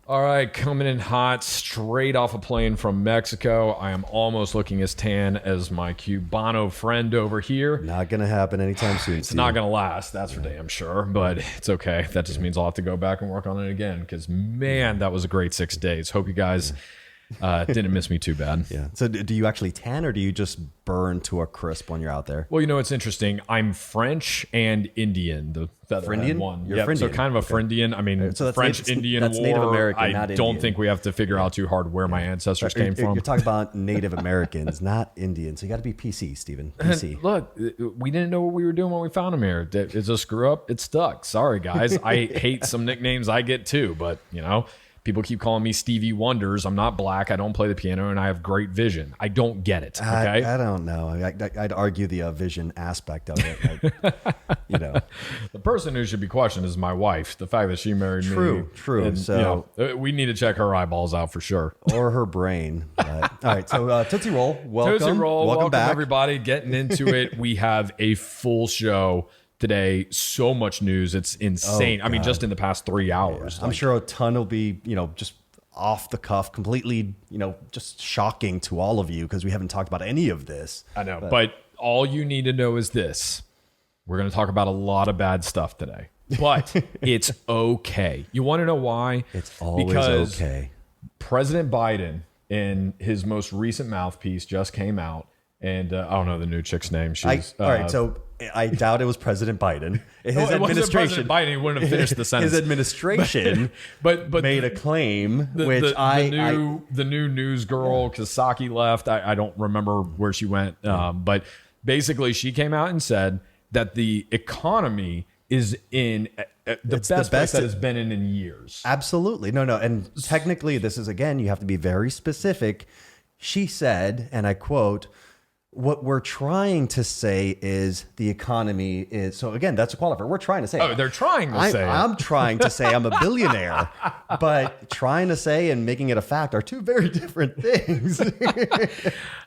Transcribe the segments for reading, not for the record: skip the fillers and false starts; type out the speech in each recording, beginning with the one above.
All right, coming in hot, straight off a plane from Mexico. I am almost looking as tan as my Cubano friend over here. Not going to happen anytime soon. It's not going to last, that's for damn sure, but it's okay. That just means I'll have to go back and work on it again because, man, that was a great 6 days. Hope you guys didn't miss me too bad. Yeah. So do you actually tan or do you just burn to a crisp when you're out there? Well, you know, it's interesting. I'm French and Indian, the featherhead one. You're Frindian. So kind of a Frindian. I mean, So that's French-Indian war. Native American, I not don't Indian. think we have to figure out too hard where my ancestors came from. You're talking about Native Americans, not Indians. So you got to be PC, Stephen. PC. Look, we didn't know what we were doing when we found him here. It's a screw up. It stuck. Sorry, guys. I hate some nicknames I get too, but you know, people keep calling me Stevie Wonders. I'm not black. I don't play the piano, and I have great vision. I don't get it. Okay, I don't know. I'd argue the vision aspect of it. You know, the person who should be questioned is my wife. The fact that she married me. True. And, So you know, we need to check her eyeballs out for sure. or her brain. But, all right. So Tootsie Roll, welcome. Tootsie Roll, welcome back. everybody. Getting into it. We have a full show today. So much news. It's insane. I mean, just in the past 3 hours. I'm sure a ton will be, just off the cuff, completely, just shocking to all of you because we haven't talked about any of this. I know, but all you need to know is this. We're going to talk about a lot of bad stuff today, but it's okay. You want to know why? It's always because okay. President Biden, in his most recent mouthpiece, just came out, and I don't know the new chick's name. She's all right, so I doubt it was President Biden. His it wasn't administration, President Biden. He wouldn't have finished the sentence. His administration, but made a claim, the new news girl Kasaki left. I don't remember where she went, but basically she came out and said that the economy is in the best place that it's been in years. Absolutely. No. And technically, this is, again, you have to be very specific. She said, and I quote, "What we're trying to say is the economy is..." So again, that's a qualifier. We're trying to say... Oh, they're trying to say it. I'm trying to say I'm a billionaire, but trying to say and making it a fact are two very different things.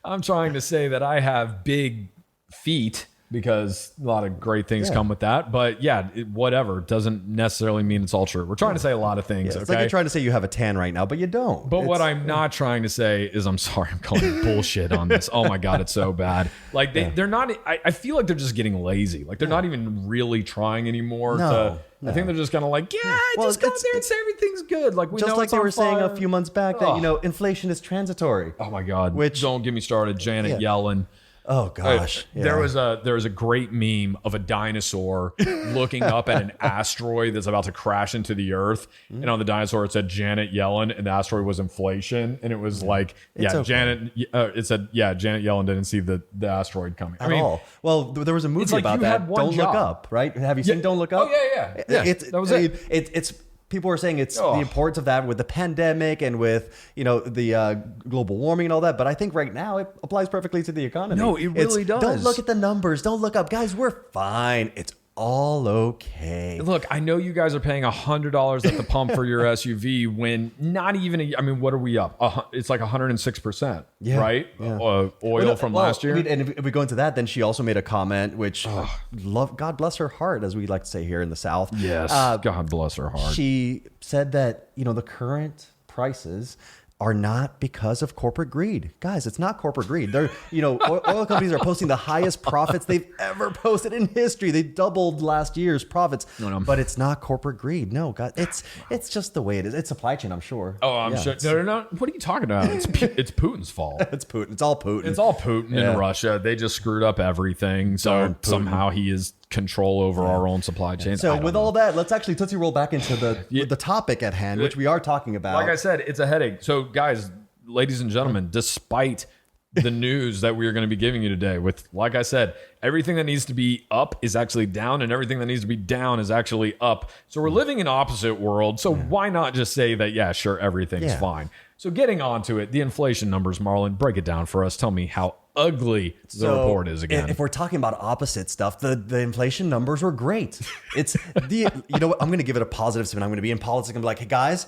I'm trying to say that I have big feet because a lot of great things come with that. But yeah, whatever. Doesn't necessarily mean it's all true. We're trying to say a lot of things. It's like you're trying to say you have a tan right now, but you don't. But what I'm not trying to say is, I'm sorry, I'm calling bullshit on this. Oh my God, it's so bad. Like they're not, I feel like they're just getting lazy. Like they're not even really trying anymore. No. I think they're just kind of like, just go out there and say everything's good. Like we just know like it's they on were saying fire. a few months back that, inflation is transitory. Oh my God. Which- don't get me started. Janet Yellen. Oh gosh. There was a great meme of a dinosaur looking up at an asteroid that's about to crash into the Earth, and on the dinosaur it said Janet Yellen, and the asteroid was inflation, and it was like, okay. Janet. It said, Janet Yellen didn't see the asteroid coming. At all. Well, there was a movie like about you had that. one Don't job. Look Up, right? Have you seen Don't Look Up? Oh yeah. That was it. It's people are saying it's the importance of that with the pandemic and with the global warming and all that. But I think right now it applies perfectly to the economy. No, it really does. Don't look at the numbers. Don't look up, guys. We're fine. It's all okay. Look, I know you guys are paying $100 at the pump for your SUV when not even. I mean, what are we up? It's like 106%, right? Yeah. Oil from last year. I mean, and if we go into that, then she also made a comment, which God bless her heart, as we like to say here in the South. Yes, God bless her heart. She said that the current prices are not because of corporate greed. Guys, it's not corporate greed. They're, oil companies are posting the highest profits they've ever posted in history. They doubled last year's profits, but it's not corporate greed. No, God, it's just the way it is. It's supply chain, I'm sure. Oh, I'm sure. No. What are you talking about? It's Putin's fault. It's Putin. It's all Putin. It's all Putin in Russia. They just screwed up everything. So somehow he is control over our own supply chain. So with all that, let's actually Tootsie Roll back into the topic at hand, which we are talking about. Like I said, it's a headache. So guys, ladies and gentlemen, despite the news that we are going to be giving you today with, like I said, everything that needs to be up is actually down and everything that needs to be down is actually up. So we're living in opposite worlds. So why not just say that, sure, everything's fine. So getting on to it, the inflation numbers, Marlon, break it down for us. Tell me how ugly the report is again. If we're talking about opposite stuff, the inflation numbers were great. It's what, I'm going to give it a positive spin. I'm going to be in politics and be like, hey guys,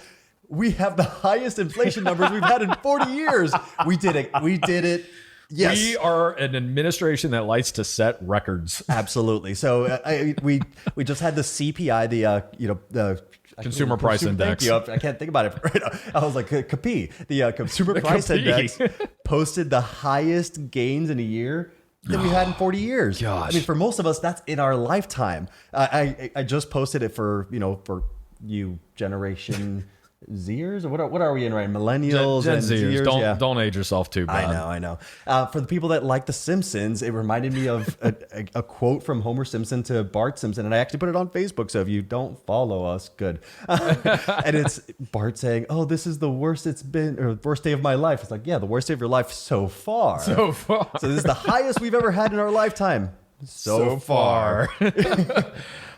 we have the highest inflation numbers we've had in 40 years. We did it. Yes. We are an administration that likes to set records. Absolutely. So we just had the CPI, the Consumer Price Index. Thank you. I can't think about it right now. I was like, CPI, the Consumer Price CPI. Index posted the highest gains in a year than we've had in 40 years. Gosh. I mean, for most of us, that's in our lifetime. I just posted it for you Generation Zers, or what are we in right? Millennials Gen and Zers. Don't age yourself too bad. I know. For the people that like The Simpsons, it reminded me of a quote from Homer Simpson to Bart Simpson, and I actually put it on Facebook. So if you don't follow us, good. And it's Bart saying, "Oh, this is the worst it's been, or worst day of my life." It's like, yeah, the worst day of your life so far. So far. So this is the highest we've ever had in our lifetime. So far.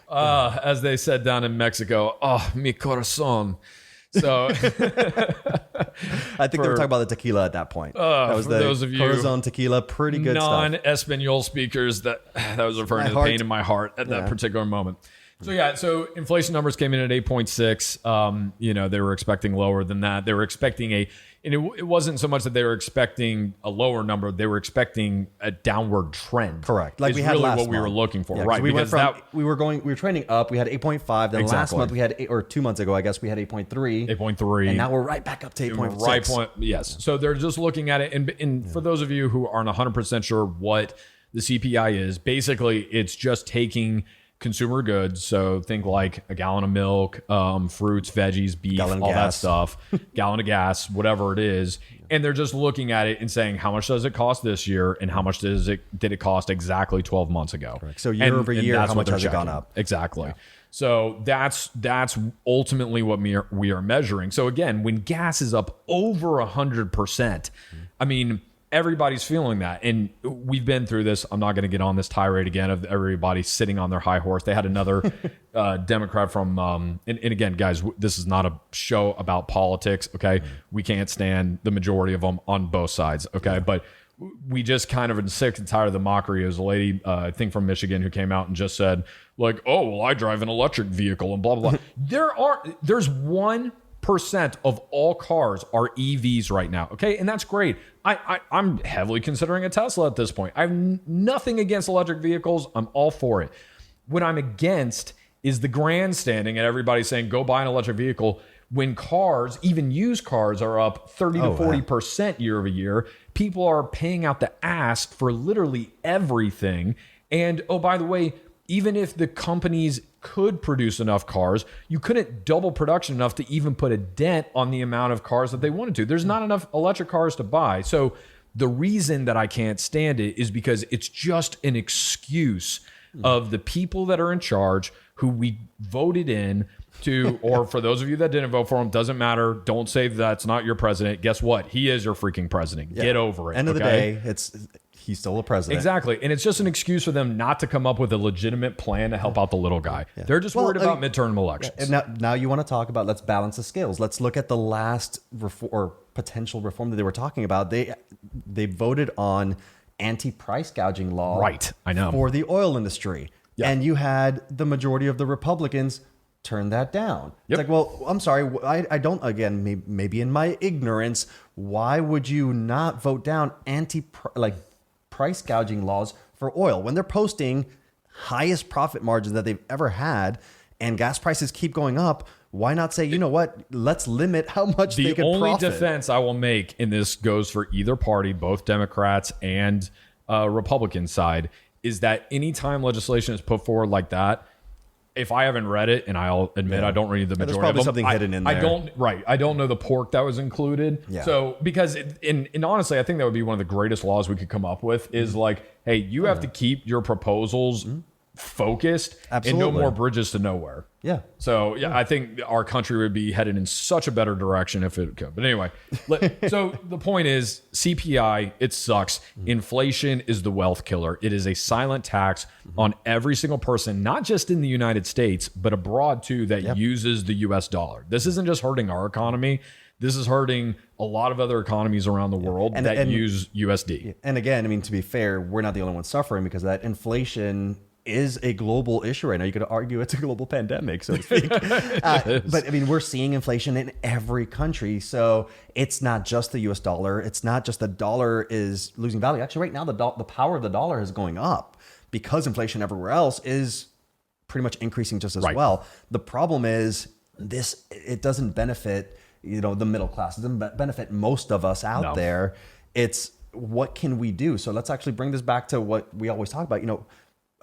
As they said down in Mexico, mi corazón. So I think they were talking about the tequila at that point. That was for those of you Corazon tequila, pretty good stuff. non-Espanol speakers, that was referring to the pain in my heart at that particular moment. So inflation numbers came in at 8.6. They were expecting lower than that. They were expecting and it wasn't so much that they were expecting a lower number. They were expecting a downward trend. Correct. Like we had really last what we month. were looking for. Yeah, right. We were trending up. We had 8.5. Then last month we had 2 months ago, I guess we had 8.3. 8.3. And now we're right back up to 8.6. Yes. So they're just looking at it. And for those of you who aren't 100% sure what the CPI is, basically it's just taking consumer goods, so think like a gallon of milk, fruits, veggies, beef, all that stuff, gallon of gas, whatever it is, and they're just looking at it and saying, how much does it cost this year, and how much did it cost exactly 12 months ago? Correct. So year over year, how much has it gone up? Exactly. Yeah. So that's ultimately what we are measuring. So again, when gas is up over 100%, I mean, everybody's feeling that. And we've been through this. I'm not going to get on this tirade again of everybody sitting on their high horse. They had another Democrat from, and again, guys, this is not a show about politics. Okay. We can't stand the majority of them on both sides. Okay. But we just kind of are sick and tired of the mockery. There's a lady, I think from Michigan, who came out and just said like, oh, well, I drive an electric vehicle and blah, blah, blah. There's 1% of all cars are EVs right now. Okay. And that's great. I'm heavily considering a Tesla at this point. I have nothing against electric vehicles. I'm all for it. What I'm against is the grandstanding and everybody saying, go buy an electric vehicle when cars, even used cars, are up 30 to 40% year over year. People are paying out the ass for literally everything. And oh, by the way, even if the companies could produce enough cars, you couldn't double production enough to even put a dent on the amount of cars that they wanted to. There's not enough electric cars to buy. So the reason that I can't stand it is because it's just an excuse of the people that are in charge, who we voted in to, or for those of you that didn't vote for him, doesn't matter. Don't say that's not your president. Guess what? He is your freaking president. Get over it. End of the day, he's still a president. Exactly. And it's just an excuse for them not to come up with a legitimate plan to help out the little guy. Yeah. They're just worried about midterm elections. And now you want to talk about, let's balance the scales. Let's look at the last potential reform that they were talking about. They voted on anti-price gouging law. Right. I know. For the oil industry. Yep. And you had the majority of the Republicans turn that down. Yep. It's like, well, I'm sorry. I don't, again, maybe in my ignorance, why would you not vote down price gouging laws for oil when they're posting highest profit margins that they've ever had and gas prices keep going up? Why not say, you know what, let's limit how much they can profit? The only defense I will make, and this goes for either party, both Democrats and Republican side, is that anytime legislation is put forward like that, if I haven't read it, and I'll admit I don't read the majority there's probably of them, something hidden in there. I don't know the pork that was included. Yeah. So because and honestly, I think that would be one of the greatest laws we could come up with is like, hey, you have to keep your proposals focused. Absolutely. And no more bridges to nowhere. Yeah. So I think our country would be headed in such a better direction if it could. But anyway, so the point is CPI, it sucks. Inflation is the wealth killer. It is a silent tax on every single person, not just in the United States, but abroad too, that uses the US dollar. This isn't just hurting our economy. This is hurting a lot of other economies around the world that use USD. And again, I mean, to be fair, we're not the only ones suffering because that inflation is a global issue right now. You could argue it's a global pandemic, so to speak. But I mean, we're seeing inflation in every country. So it's not just the US dollar. It's not just the dollar is losing value. Actually, right now, the power of the dollar is going up because inflation everywhere else is pretty much increasing just as well. The problem is it doesn't benefit, the middle class. It doesn't benefit most of us out there. It's what can we do? So let's actually bring this back to what we always talk about.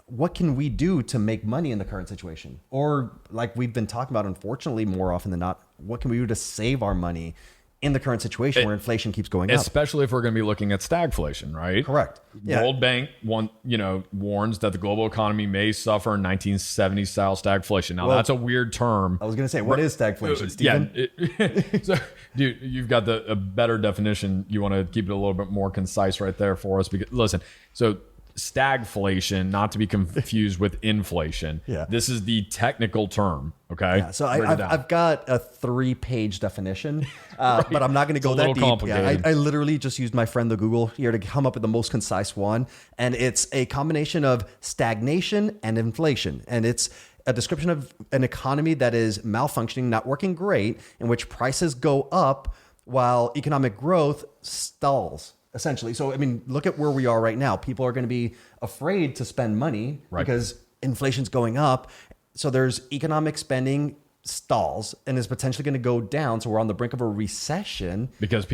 What can we do to make money in the current situation? Or like we've been talking about, unfortunately, more often than not, what can we do to save our money in the current situation where inflation keeps going up? Especially if we're going to be looking at stagflation, right? Correct. Yeah. World Bank warns that the global economy may suffer 1970s style stagflation. Now, that's a weird term. I was going to say, what is stagflation, Stephen? Yeah. So, dude, you've got a better definition. You want to keep it a little bit more concise right there for us. Because, listen, so stagflation, not to be confused with inflation. Yeah. This is the technical term. Okay. Yeah. So I've got a 3-page definition, but I'm not going to go that deep. Complicated. I literally just used my friend the Google here to come up with the most concise one. And it's a combination of stagnation and inflation. And it's a description of an economy that is malfunctioning, not working great, in which prices go up while economic growth stalls. Essentially. So, I mean, look at where we are right now. People are going to be afraid to spend money because inflation's going up. So there's economic spending stalls and is potentially going to go down. So we're on the brink of a recession. Because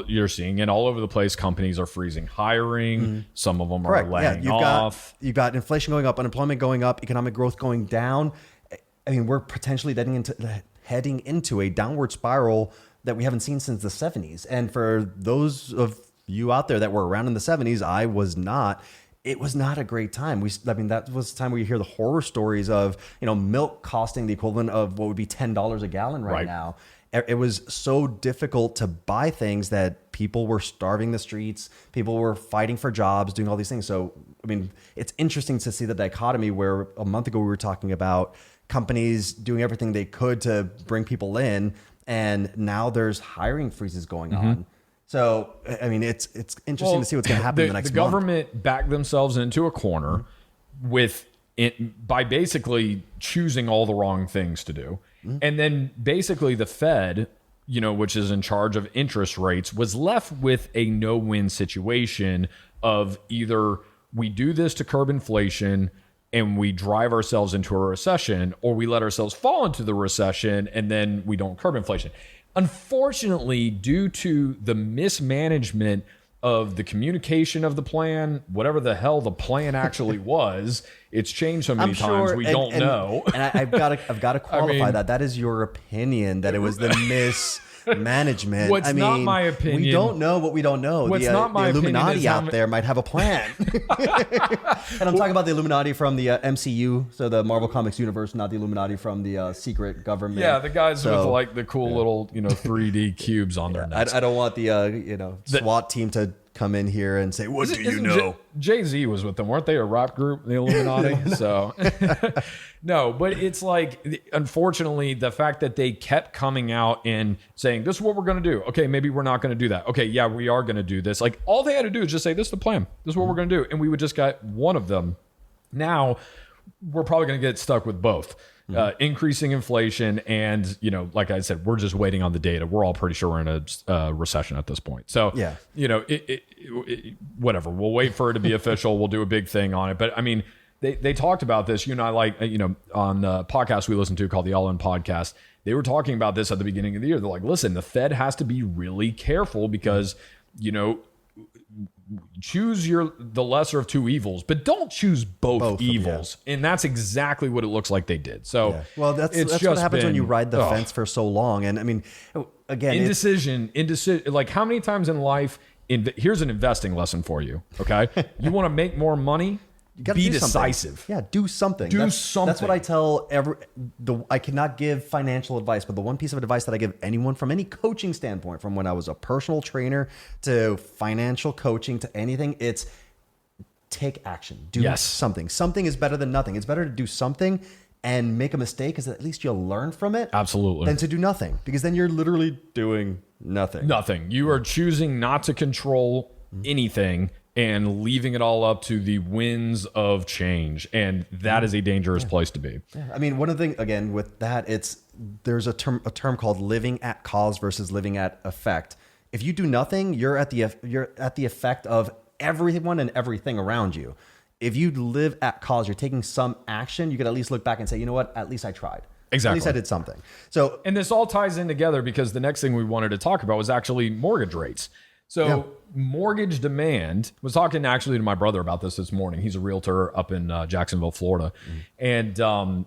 you're seeing it all over the place. Companies are freezing hiring. Some of them are laying off. You've got inflation going up, unemployment going up, economic growth going down. I mean, we're potentially heading into a downward spiral that we haven't seen since the 70s. And for those of you out there that were around in the 70s, I was not. It was not a great time. That was the time where you hear the horror stories of, milk costing the equivalent of what would be $10 a gallon right now. It was so difficult to buy things that people were starving the streets. People were fighting for jobs, doing all these things. So, I mean, it's interesting to see the dichotomy where a month ago we were talking about companies doing everything they could to bring people in, and now there's hiring freezes going on. So, I mean, it's interesting to see what's going to happen in the next month. The government backed themselves into a corner by basically choosing all the wrong things to do. And then basically the Fed, which is in charge of interest rates, was left with a no-win situation of either we do this to curb inflation and we drive ourselves into a recession, or we let ourselves fall into the recession and then we don't curb inflation. Unfortunately, due to the mismanagement of the communication of the plan, whatever the hell the plan actually was, it's changed so many times we don't know. And I've got to qualify that. That is your opinion, that it was the mismanagement. What's not my opinion? We don't know what we don't know. What's not my the Illuminati opinion out there might have a plan. And I'm talking about the Illuminati from the MCU, so the Marvel Comics universe, not the Illuminati from the secret government. Yeah, the guys with like the cool little 3D cubes on their necks. I don't want the SWAT team to come in here and say, "What do you know?" Jay-Z was with them, weren't they? A rap group, the Illuminati. So no, but it's like, unfortunately, the fact that they kept coming out and saying, "This is what we're going to do." Okay, maybe we're not going to do that. Okay, yeah, we are going to do this. Like, all they had to do is just say, "This is the plan. This is what we're going to do," and we would just got one of them. Now we're probably going to get stuck with both. Increasing inflation and, like I said, we're just waiting on the data. We're all pretty sure we're in a recession at this point. So, whatever. We'll wait for it to be official. We'll do a big thing on it. But I mean, they talked about this. You and I, on the podcast we listened to called the All In Podcast, they were talking about this at the beginning of the year. They're like, listen, the Fed has to be really careful because, choose the lesser of two evils, but don't choose both evils. And that's exactly what it looks like they did. So, well, that's what happens when you ride the fence for so long. And I mean, again, indecision. Like, how many times in life? Here's an investing lesson for you. Okay, you want to make more money. You gotta be decisive. Something. Yeah, do something. That's what I tell I cannot give financial advice, but the one piece of advice that I give anyone from any coaching standpoint, from when I was a personal trainer to financial coaching to anything, it's take action. Do something. Something is better than nothing. It's better to do something and make a mistake, because at least you'll learn from it. Absolutely. Than to do nothing, because then you're literally doing nothing. Nothing. You are choosing not to control anything and leaving it all up to the winds of change. And that is a dangerous place to be. Yeah. I mean, one of the things, again, with that, there's a term called living at cause versus living at effect. If you do nothing, you're at the effect of everyone and everything around you. If you live at cause, you're taking some action, you could at least look back and say, you know what, at least I tried. Exactly. At least I did something. So, and this all ties in together because the next thing we wanted to talk about was actually mortgage rates. So mortgage demand, was talking actually to my brother about this morning. He's a realtor up in Jacksonville, Florida. And,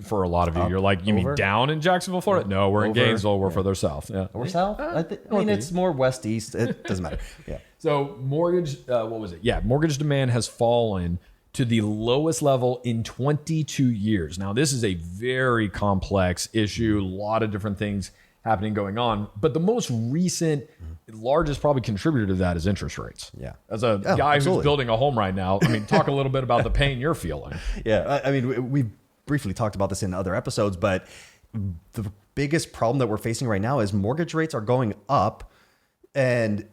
for a lot of you, you're like, you mean down in Jacksonville, Florida? No, we're in Gainesville. We're further south. Yeah. We're south? I mean, it's more west, east. It doesn't matter. Yeah. So mortgage, what was it? Yeah. Mortgage demand has fallen to the lowest level in 22 years. Now, this is a very complex issue. A lot of different things happening going on. But the most recent, largest probably contributor to that is interest rates. Yeah. As a guy who's building a home right now, I mean, talk a little bit about the pain you're feeling. Yeah. I mean, we've briefly talked about this in other episodes, but the biggest problem that we're facing right now is mortgage rates are going up. And,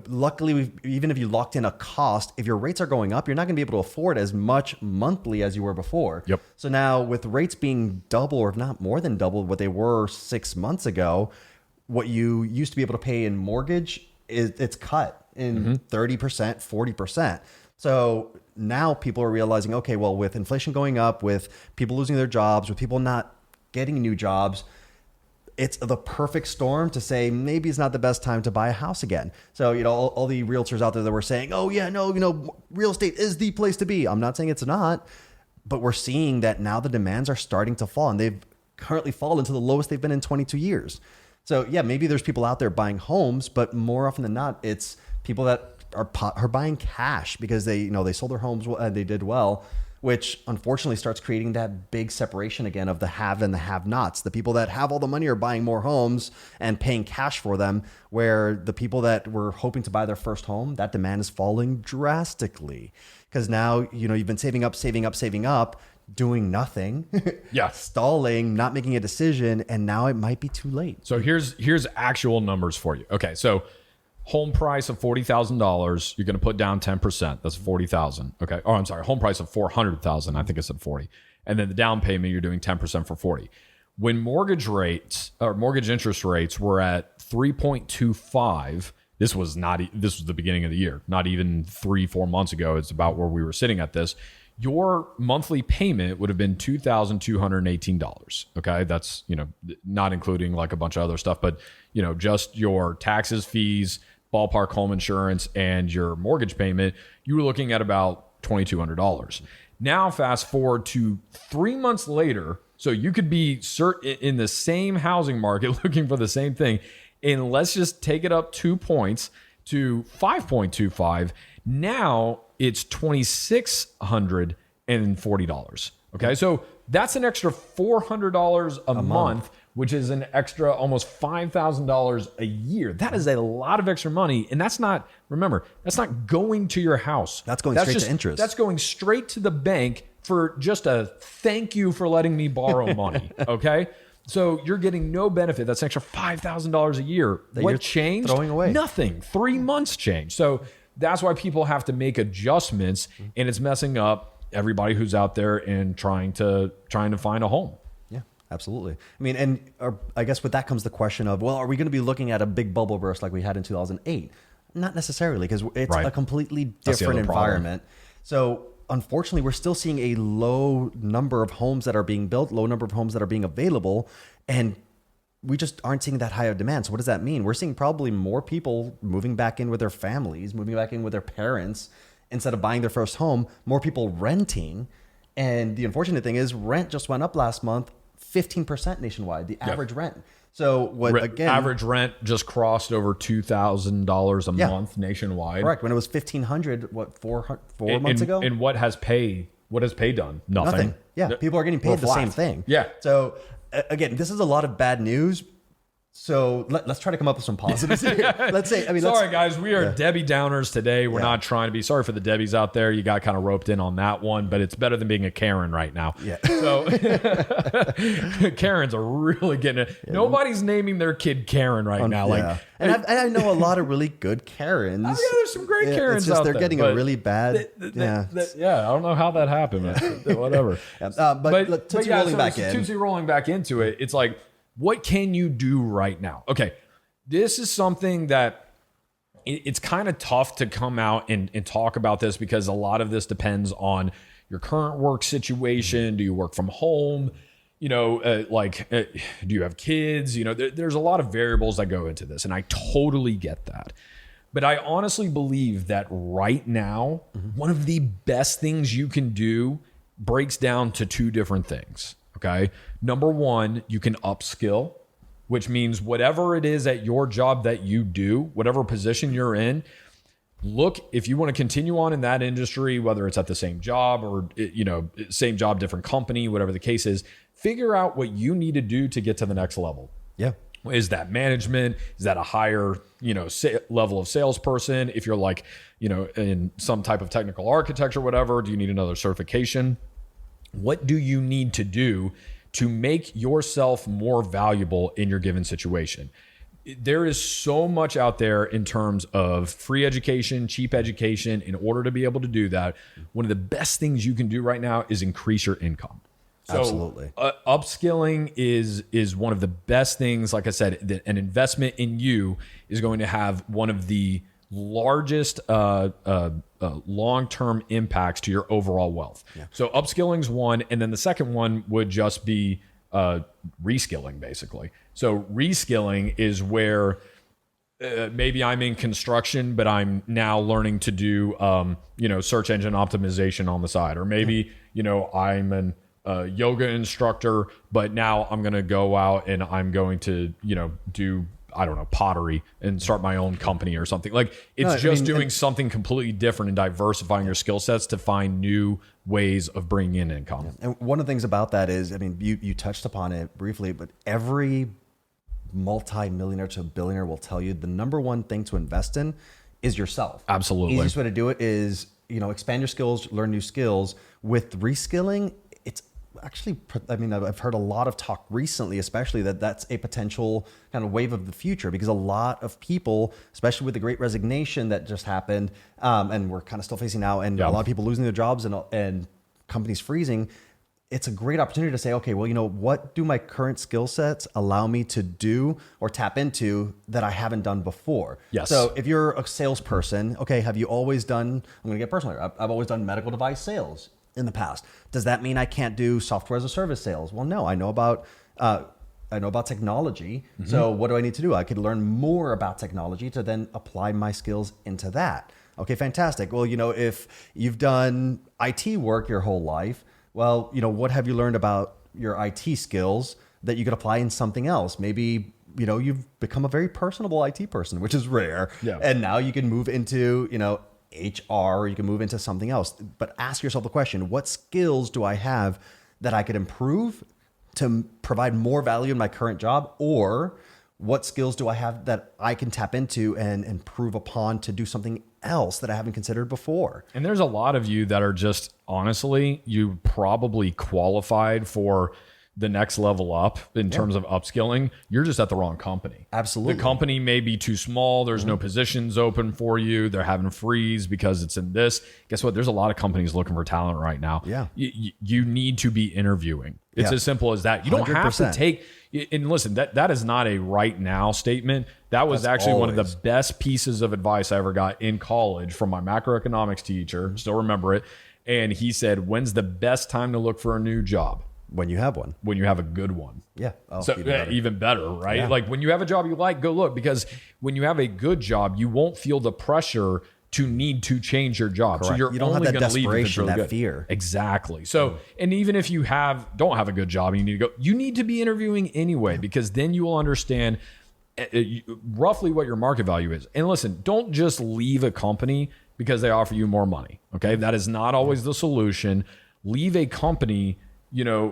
luckily, even if you locked in a cost, if your rates are going up, you're not going to be able to afford as much monthly as you were before. Yep. So now with rates being double or if not more than double what they were 6 months ago, what you used to be able to pay in mortgage it's cut in 30%, 40%. So now people are realizing, okay, well, with inflation going up, with people losing their jobs, with people not getting new jobs, it's the perfect storm to say maybe it's not the best time to buy a house again. So, all the realtors out there that were saying, oh, yeah, no, real estate is the place to be. I'm not saying it's not, but we're seeing that now the demands are starting to fall and they've currently fallen to the lowest they've been in 22 years. So, yeah, maybe there's people out there buying homes, but more often than not, it's people that are buying cash because they sold their homes and they did well, which unfortunately starts creating that big separation again of the have and the have-nots. The people that have all the money are buying more homes and paying cash for them, where the people that were hoping to buy their first home, that demand is falling drastically because now, you've been saving up, doing nothing, stalling, not making a decision, and now it might be too late. So here's actual numbers for you. Okay, so home price of $40,000, you're going to put down 10%. That's $40,000. Okay. Oh, I'm sorry. Home price of $400,000. I think I said 40. And then the down payment, you're doing 10% for 40. When mortgage interest rates were at 3.25, this was the beginning of the year, not even 3-4 months ago. It's about where we were sitting at this. Your monthly payment would have been $2,218. Okay. That's, not including like a bunch of other stuff, but just your taxes, fees, ballpark home insurance, and your mortgage payment, you were looking at about $2,200. Now, fast forward to 3 months later. So you could be in the same housing market looking for the same thing. And let's just take it up 2 points to 5.25. Now it's $2,640. Okay. So that's an extra $400 a month, which is an extra almost $5,000 a year. That is a lot of extra money. And that's not going to your house. That's going straight to interest. That's going straight to the bank for just a thank you for letting me borrow money. Okay. So you're getting no benefit. That's an extra $5,000 a year. What changed? Throwing away. Nothing. 3 months changed. So that's why people have to make adjustments, and it's messing up everybody who's out there and trying to find a home. Yeah, absolutely. I mean, and I guess with that comes the question of, well, are we going to be looking at a big bubble burst like we had in 2008? Not necessarily, because it's a completely different environment. So unfortunately, we're still seeing a low number of homes that are being built, low number of homes that are being available, and we just aren't seeing that high of demand. So what does that mean? We're seeing probably more people moving back in with their families, moving back in with their parents, instead of buying their first home, more people renting. And the unfortunate thing is rent just went up last month, 15% nationwide, the average rent. So average rent just crossed over $2,000 a month nationwide. Correct. When it was $1,500, four months ago? And what has pay done? Nothing. Yeah. People are getting paid the same thing. Yeah. So again, this is a lot of bad news. So let's try to come up with some positives here. Sorry, guys, we are Debbie Downers today. We're not trying to be. Sorry for the Debbies out there. You got kind of roped in on that one, but it's better than being a Karen right now. Yeah. So Karens are really getting it. Yeah. Nobody's naming their kid Karen right now. Yeah. And I know a lot of really good Karens. Oh, yeah, there's some great Karens it's just out they're there, getting a really bad. I don't know how that happened. Whatever. But Tootsie rolling back into it, it's like, what can you do right now? Okay, this is something that it's kind of tough to come out and talk about this because a lot of this depends on your current work situation. Do you work from home? do you have kids? There's a lot of variables that go into this, and I totally get that. But I honestly believe that right now, one of the best things you can do breaks down to two different things. Okay. Number one, you can upskill, which means whatever it is at your job that you do, whatever position you're in, look, if you want to continue on in that industry, whether it's at the same job or, same job, different company, whatever the case is, figure out what you need to do to get to the next level. Yeah. Is that management? Is that a higher, level of salesperson? If you're like, in some type of technical architecture, whatever, do you need another certification? What do you need to do to make yourself more valuable in your given situation? There is so much out there in terms of free education, cheap education. In order to be able to do that, one of the best things you can do right now is increase your income. So, absolutely. Upskilling is one of the best things. Like I said, an investment in you is going to have one of the largest long-term impacts to your overall wealth. Yeah. So upskilling's one, and then the second one would just be reskilling, basically. So reskilling is where maybe I'm in construction, but I'm now learning to do search engine optimization on the side, or maybe I'm an yoga instructor, but now I'm going to go out and I'm going to, do, I don't know, pottery and start my own company or something. Like it's doing something completely different and diversifying your skill sets to find new ways of bringing in income. Yeah. And one of the things about that is, you touched upon it briefly, but every multi-millionaire to billionaire will tell you the number one thing to invest in is yourself. Absolutely. Easiest way to do it is, expand your skills, learn new skills. With reskilling, it's actually, I've heard a lot of talk recently, especially that's a potential kind of wave of the future, because a lot of people, especially with the Great Resignation that just happened, and we're kind of still facing now, and a lot of people losing their jobs and companies freezing, it's a great opportunity to say, okay, well, what do my current skill sets allow me to do or tap into that I haven't done before? Yes. So if you're a salesperson, okay, have you always done, I'm going to get personal here, I've always done medical device sales in the past. Does that mean I can't do software as a service sales? Well, no, I know about technology. Mm-hmm. So what do I need to do? I could learn more about technology to then apply my skills into that. Okay, fantastic. Well, if you've done IT work your whole life, well, what have you learned about your IT skills that you could apply in something else? Maybe, you've become a very personable IT person, which is rare. Yeah. And now you can move into, HR, or you can move into something else. But ask yourself the question, what skills do I have that I could improve to provide more value in my current job? Or what skills do I have that I can tap into and improve upon to do something else that I haven't considered before? And there's a lot of you that are just, honestly, you probably qualified for the next level up in terms of upskilling. You're just at the wrong company. Absolutely. The company may be too small. There's no positions open for you. They're having freeze because it's in this. Guess what? There's a lot of companies looking for talent right now. Yeah. You need to be interviewing. It's as simple as that. You don't 100%. Have to take, and listen, that is not a right now statement. That was actually one of the best pieces of advice I ever got in college from my macroeconomics teacher. Still remember it. And he said, when's the best time to look for a new job? When you have one. When you have a good one. Yeah. Oh, so even better, right? Yeah. Like when you have a job you like, go look, because when you have a good job, you won't feel the pressure to need to change your job. Correct. So you don't only have that going to leave if it's really that good. fear. Exactly. So, and even if you don't have a good job and you need to go, you need to be interviewing anyway, because then you will understand roughly what your market value is. And listen, don't just leave a company because they offer you more money. Okay. That is not always the solution. Leave a company,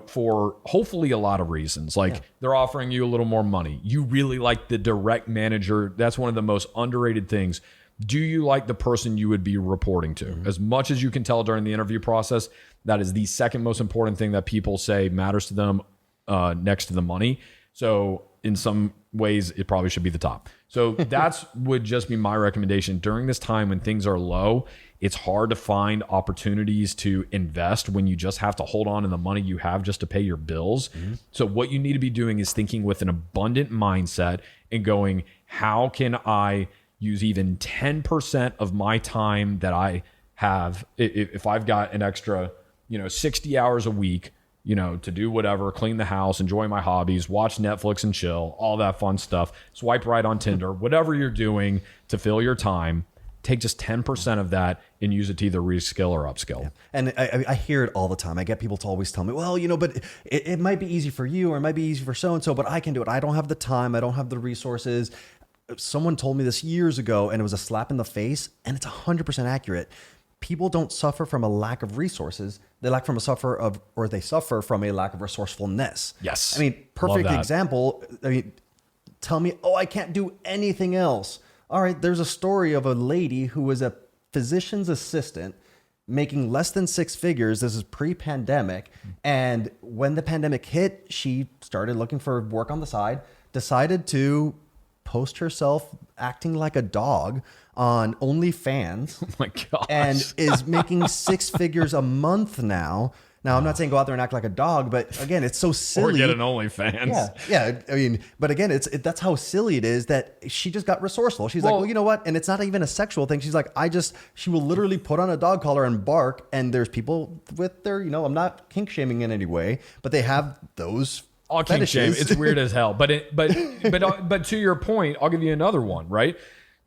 for hopefully a lot of reasons. Like they're offering you a little more money. You really like the direct manager. That's one of the most underrated things. Do you like the person you would be reporting to? Mm-hmm. As much as you can tell during the interview process, that is the second most important thing that people say matters to them next to the money. So in some ways, it probably should be the top. So that's would just be my recommendation. During this time when things are low, it's hard to find opportunities to invest when you just have to hold on to the money you have just to pay your bills. Mm-hmm. So what you need to be doing is thinking with an abundant mindset and going, how can I use even 10% of my time that I have? If I've got an extra, 60 hours a week, to do whatever, clean the house, enjoy my hobbies, watch Netflix and chill, all that fun stuff, swipe right on Tinder, whatever you're doing to fill your time, take just 10% of that and use it to either reskill or upskill. Yeah. And I hear it all the time. I get people to always tell me, well, but it might be easy for you or it might be easy for so-and-so, but I can do it. I don't have the time. I don't have the resources. Someone told me this years ago and it was a slap in the face, and it's 100% accurate. People don't suffer from a lack of resources. They suffer from a lack of resourcefulness. Yes. I mean, perfect example. I mean, tell me, I can't do anything else. All right, there's a story of a lady who was a physician's assistant making less than 6 figures. This is pre-pandemic. And when the pandemic hit, she started looking for work on the side, decided to post herself acting like a dog on OnlyFans. Oh my gosh. And is making 6 figures a month now. Now, I'm not saying go out there and act like a dog, but again, it's so silly. Or get an OnlyFans. Yeah. I mean, but again, that's how silly it is that she just got resourceful. She's like, well, you know what? And it's not even a sexual thing. She's like, she will literally put on a dog collar and bark. And there's people with their, I'm not kink shaming in any way, but they have those all kink shame. It's weird as hell. But to your point, I'll give you another one, right?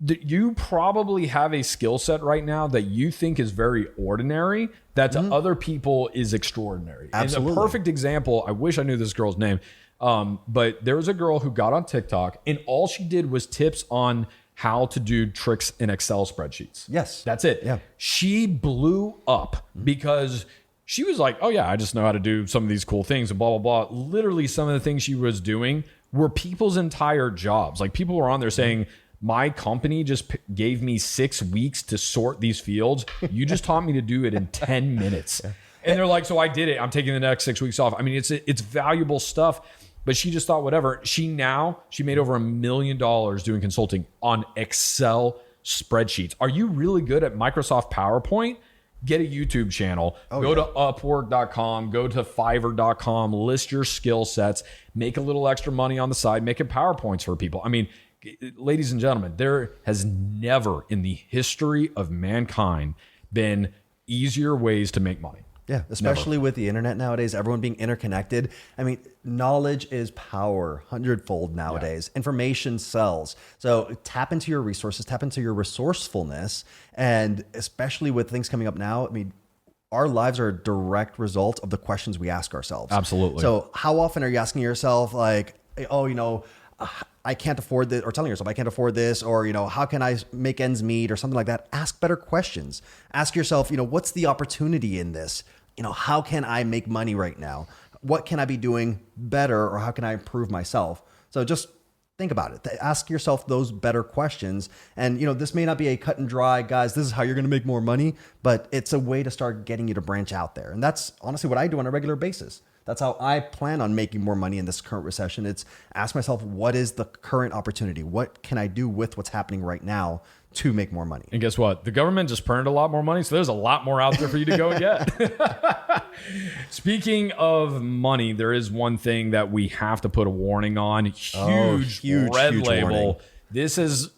You probably have a skill set right now that you think is very ordinary, that to other people is extraordinary. Absolutely. And a perfect example, I wish I knew this girl's name, but there was a girl who got on TikTok and all she did was tips on how to do tricks in Excel spreadsheets. Yes. That's it. Yeah. She blew up because she was like, oh yeah, I just know how to do some of these cool things and blah, blah, blah. Literally some of the things she was doing were people's entire jobs. Like people were on there saying, my company just gave me 6 weeks to sort these fields. You just taught me to do it in 10 minutes. Yeah. And they're like, so I did it. I'm taking the next 6 weeks off. I mean, it's valuable stuff, but she just thought whatever. She made over $1 million doing consulting on Excel spreadsheets. Are you really good at Microsoft PowerPoint? Get a YouTube channel, go to upwork.com, go to fiverr.com, list your skill sets, make a little extra money on the side, making PowerPoints for people. I mean, ladies and gentlemen, there has never in the history of mankind been easier ways to make money. Yeah, especially with the internet nowadays, everyone being interconnected. I mean, knowledge is power, 100-fold nowadays. Yeah. Information sells. So tap into your resources, tap into your resourcefulness. And especially with things coming up now, I mean, our lives are a direct result of the questions we ask ourselves. Absolutely. So how often are you asking yourself like, I can't afford this, or telling yourself I can't afford this, or, how can I make ends meet or something like that? Ask better questions. Ask yourself, what's the opportunity in this? How can I make money right now? What can I be doing better, or how can I improve myself? So just think about it. Ask yourself those better questions. And, this may not be a cut and dry, guys, this is how you're going to make more money, but it's a way to start getting you to branch out there. And that's honestly what I do on a regular basis. That's how I plan on making more money in this current recession. It's ask myself, what is the current opportunity? What can I do with what's happening right now to make more money? And guess what? The government just printed a lot more money, so there's a lot more out there for you to go and get. Speaking of money, there is one thing that we have to put a warning on. Huge red label. Warning. This has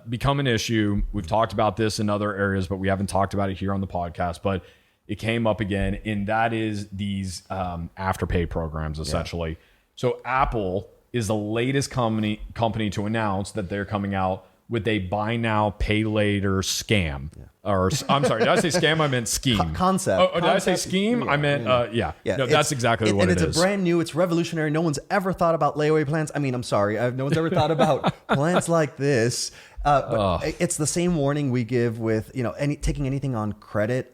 become an issue. We've talked about this in other areas, but we haven't talked about it here on the podcast. But it came up again, and that is these afterpay programs, essentially. Yeah. So Apple is the latest company to announce that they're coming out with a buy now, pay later scam. Yeah. Or I'm sorry, did I say scam? I meant scheme. Concept. Oh, did I say scheme? Yeah, I meant, yeah. No, that's exactly what it is. And it's a brand new, it's revolutionary. No one's ever thought about layaway plans. I mean, I'm sorry. No one's ever thought about plans like this. But it's the same warning we give with, taking anything on credit.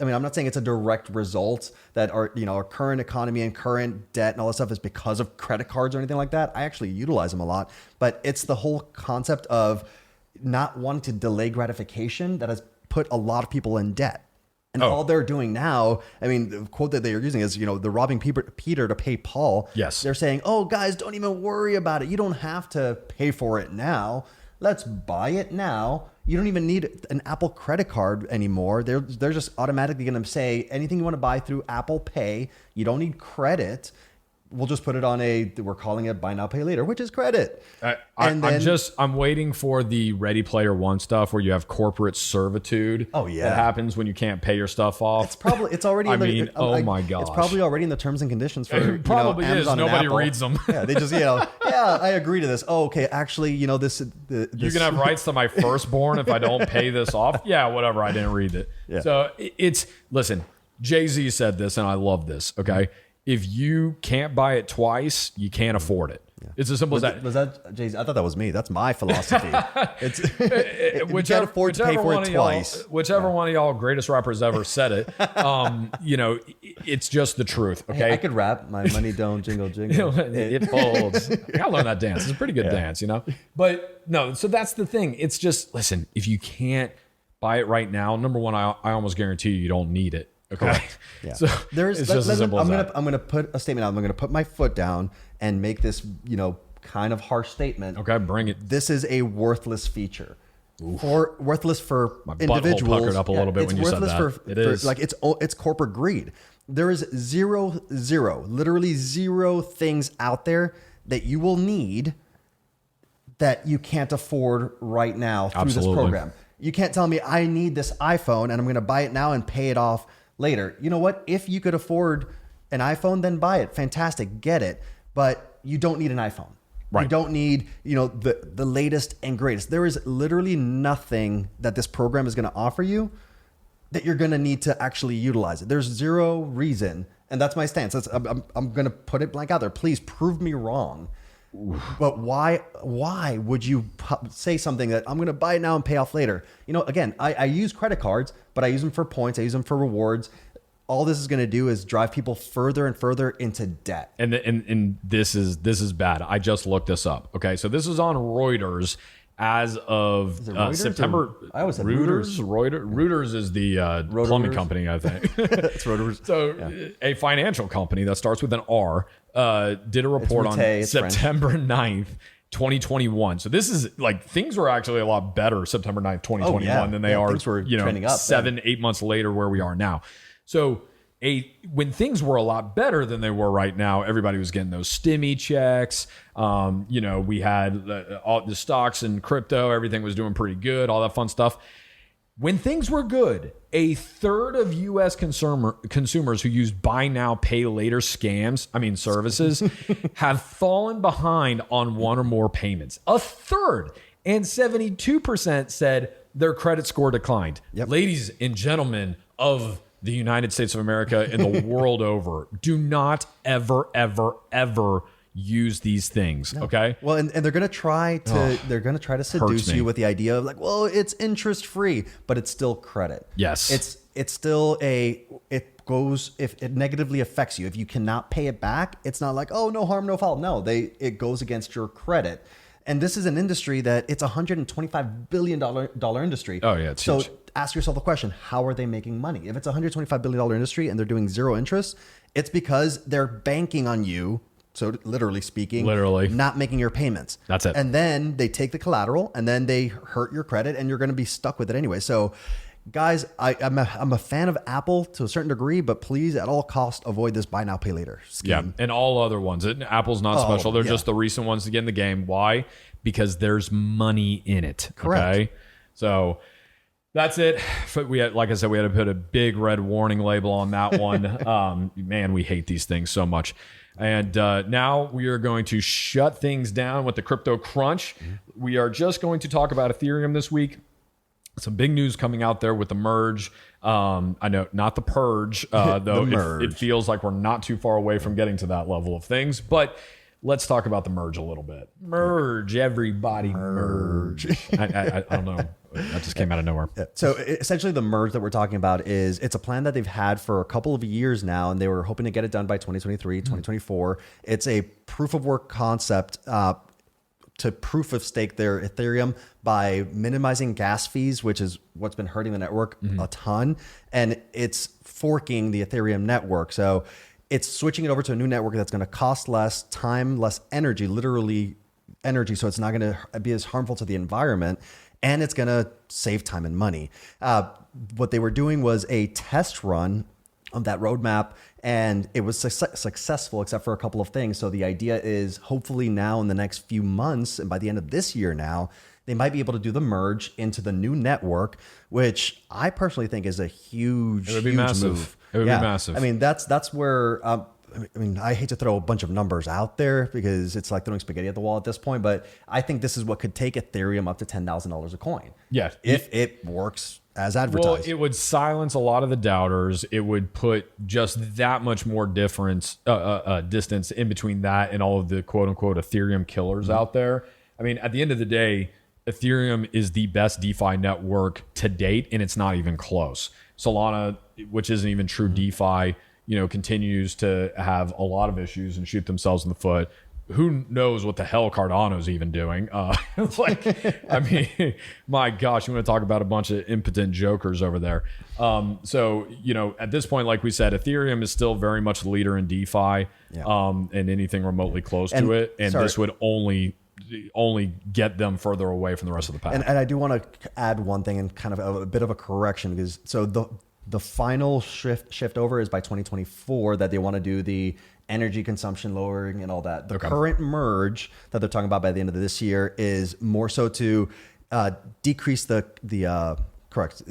I'm not saying it's a direct result that our current economy and current debt and all that stuff is because of credit cards or anything like that. I actually utilize them a lot, but it's the whole concept of not wanting to delay gratification that has put a lot of people in debt. And all they're doing now, the quote that they are using is, they're robbing Peter to pay Paul. Yes. They're saying, oh, guys, don't even worry about it. You don't have to pay for it now. Let's buy it now. You don't even need an Apple credit card anymore. They're just automatically going to say anything you want to buy through Apple Pay. You don't need credit. we'll just put it on we're calling it buy now, pay later, which is credit. I'm waiting for the Ready Player One stuff where you have corporate servitude. Oh, yeah. That happens when you can't pay your stuff off. It's already. Oh my gosh. It's probably already in the terms and conditions for It probably is. Amazon and Nobody Apple. reads them. Yeah, they just I agree to this. Oh, okay. Actually, this. You can have rights to my firstborn if I don't pay this off. Yeah, whatever. I didn't read it. Yeah. So listen. Jay-Z said this, and I love this. Okay, if you can't buy it twice, you can't afford it. Yeah. It's as simple as that. Was that Jay-Z? I thought that was me. That's my philosophy. It's you can't afford to pay for it twice. Whichever one of y'all greatest rappers ever said it. It's just the truth. Okay, I could rap. My money don't jingle jingle. It folds. I gotta learn that dance. It's a pretty good dance, But no, so that's the thing. It's just listen. If you can't buy it right now, number one, I almost guarantee you don't need it. Okay. Yeah. So it's just as simple as that. I'm gonna put a statement out. I'm gonna put my foot down and make this, kind of harsh statement. Okay, bring it. This is a worthless feature. Worthless for My individuals. butthole puckered up a little bit when you said that. It is like it's corporate greed. There is literally zero things out there that you will need that you can't afford right now through this program. You can't tell me I need this iPhone and I'm going to buy it now and pay it off later. You know what? If you could afford an iPhone, then buy it. Fantastic. Get it. But you don't need an iPhone. Right. You don't need, the latest and greatest. There is literally nothing that this program is going to offer you that you're going to need to actually utilize it. There's zero reason. And that's my stance. I'm going to put it blank out there. Please prove me wrong. But why would you say something that I'm going to buy it now and pay off later? Again, I use credit cards, but I use them for points. I use them for rewards. All this is going to do is drive people further and further into debt. And this is bad. I just looked this up. Okay, so this is on Reuters as of September. I always said Reuters. Reuters is the plumbing company, I think. It's Reuters. So a financial company that starts with an R did a report on September 9th, 2021. So this is like things were actually a lot better September 9th, 2021 than they are, things were trending up 7-8 months later where we are now. So when things were a lot better than they were right now, everybody was getting those stimmy checks. We had all the stocks and crypto, everything was doing pretty good, all that fun stuff. When things were good, a third of U.S. consumers who use buy now, pay later services have fallen behind on one or more payments. A third, and 72% said their credit score declined. Yep. Ladies and gentlemen of the United States of America and the world over, do not ever, ever, ever use these things. No. Okay. Well, and they're going to try to seduce you with the idea of like, well, it's interest free, but it's still credit. Yes. It's still if it negatively affects you, if you cannot pay it back, it's not like, oh, no harm, no foul. No, it goes against your credit. And this is an industry that it's $125 billion industry. Oh yeah. It's huge. Ask yourself the question, how are they making money? If it's a $125 billion industry and they're doing zero interest, it's because they're banking on you. So literally speaking, not making your payments. That's it. And then they take the collateral and then they hurt your credit and you're going to be stuck with it anyway. So guys, I'm a fan of Apple to a certain degree, but please at all costs avoid this buy now, pay later scheme. Yeah. And all other ones. Apple's not special. They're just the recent ones to get in the game. Why? Because there's money in it. Correct. Okay. So that's it. Like I said, we had to put a big red warning label on that one. Man, we hate these things so much. And now we are going to shut things down with the crypto crunch. We are just going to talk about Ethereum this week. Some big news coming out there with the merge. I know, not the purge, though it feels like we're not too far away from getting to that level of things. But let's talk about the merge a little bit. Merge, everybody, merge. I don't know. That just came out of nowhere. So essentially the merge that we're talking about it's a plan that they've had for a couple of years now, and they were hoping to get it done by 2023, 2024. It's a proof of work concept to proof of stake their Ethereum by minimizing gas fees, which is what's been hurting the network a ton. And it's forking the Ethereum network. So it's switching it over to a new network that's going to cost less time, less energy, literally energy. So it's not going to be as harmful to the environment. And it's going to save time and money. What they were doing was a test run of that roadmap, and it was successful except for a couple of things. So the idea is hopefully now in the next few months, and by the end of this year now, they might be able to do the merge into the new network, which I personally think is a huge, It would be huge massive. move. It would be massive. I mean, that's where, I mean, I hate to throw a bunch of numbers out there because it's like throwing spaghetti at the wall at this point, but I think this is what could take Ethereum up to $10,000 a coin. Yeah. If it works as advertised. Well, it would silence a lot of the doubters. It would put just that much more distance in between that and all of the quote unquote Ethereum killers out there. I mean, at the end of the day, Ethereum is the best DeFi network to date, and it's not even close. Solana, which isn't even true DeFi, continues to have a lot of issues and shoot themselves in the foot. Who knows what the hell Cardano's even doing? I mean, my gosh, you want to talk about a bunch of impotent jokers over there. So, at this point, like we said, Ethereum is still very much the leader in DeFi and anything remotely close to it. And this would only get them further away from the rest of the pack. And I do want to add one thing and kind of a bit of a correction, because the final shift over is by 2024 that they want to do the energy consumption lowering and all that. The current merge that they're talking about by the end of this year is more so to decrease the correct.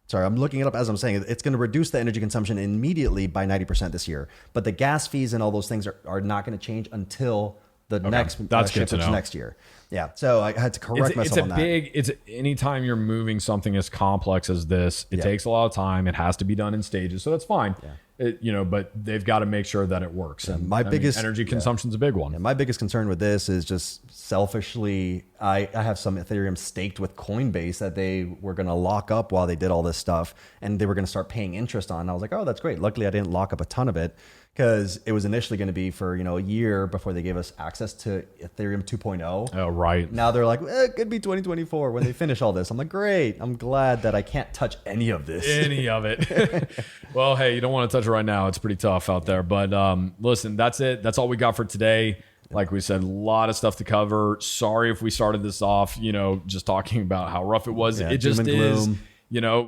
Sorry, I'm looking it up as I'm saying it. It's going to reduce the energy consumption immediately by 90% this year. But the gas fees and all those things are not going to change until the next shift, which is next year. Yeah. So I had to correct myself on that. It's anytime you're moving something as complex as this, it takes a lot of time. It has to be done in stages. So that's fine. Yeah. But they've got to make sure that it works. And my biggest energy consumption is a big one. And my biggest concern with this is just selfishly, I have some Ethereum staked with Coinbase that they were going to lock up while they did all this stuff, and they were going to start paying interest on. And I was like, oh, that's great. Luckily, I didn't lock up a ton of it, because it was initially going to be for a year before they gave us access to Ethereum 2.0. Oh, right. Now they're like, it could be 2024 when they finish all this. I'm like, great. I'm glad that I can't touch any of this. Any of it. Well, hey, you don't want to touch it right now. It's pretty tough out there. But listen, that's it. That's all we got for today. Like we said, a lot of stuff to cover. Sorry if we started this off, just talking about how rough it was. Yeah, it just doom and is. gloom.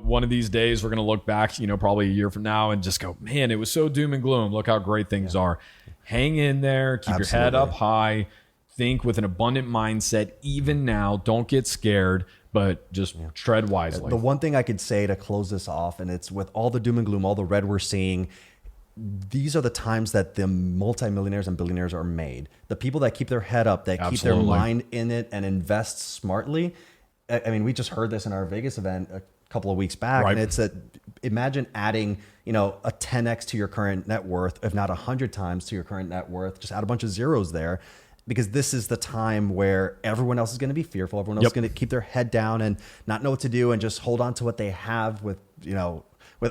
One of these days we're going to look back, probably a year from now and just go, man, it was so doom and gloom. Look how great things are. Hang in there. Keep your head up high. Think with an abundant mindset. Even now, don't get scared, but just tread wisely. The one thing I could say to close this off, and it's with all the doom and gloom, all the red we're seeing, these are the times that the multimillionaires and billionaires are made. The people that keep their head up, that keep their mind in it and invest smartly. I mean, we just heard this in our Vegas event a couple of weeks back, and it's imagine adding a 10x to your current net worth, if not 100 times to your current net worth. Just add a bunch of zeros there, because this is the time where everyone else is going to be fearful. Everyone else is going to keep their head down and not know what to do and just hold on to what they have with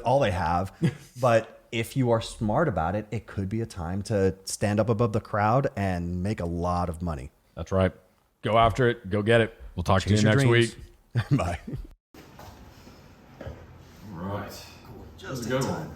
all they have. But if you are smart about it, it could be a time to stand up above the crowd and make a lot of money. That's right. Go after it. Go get it. We'll talk to you next week. Bye. All right. Cool. Just in time.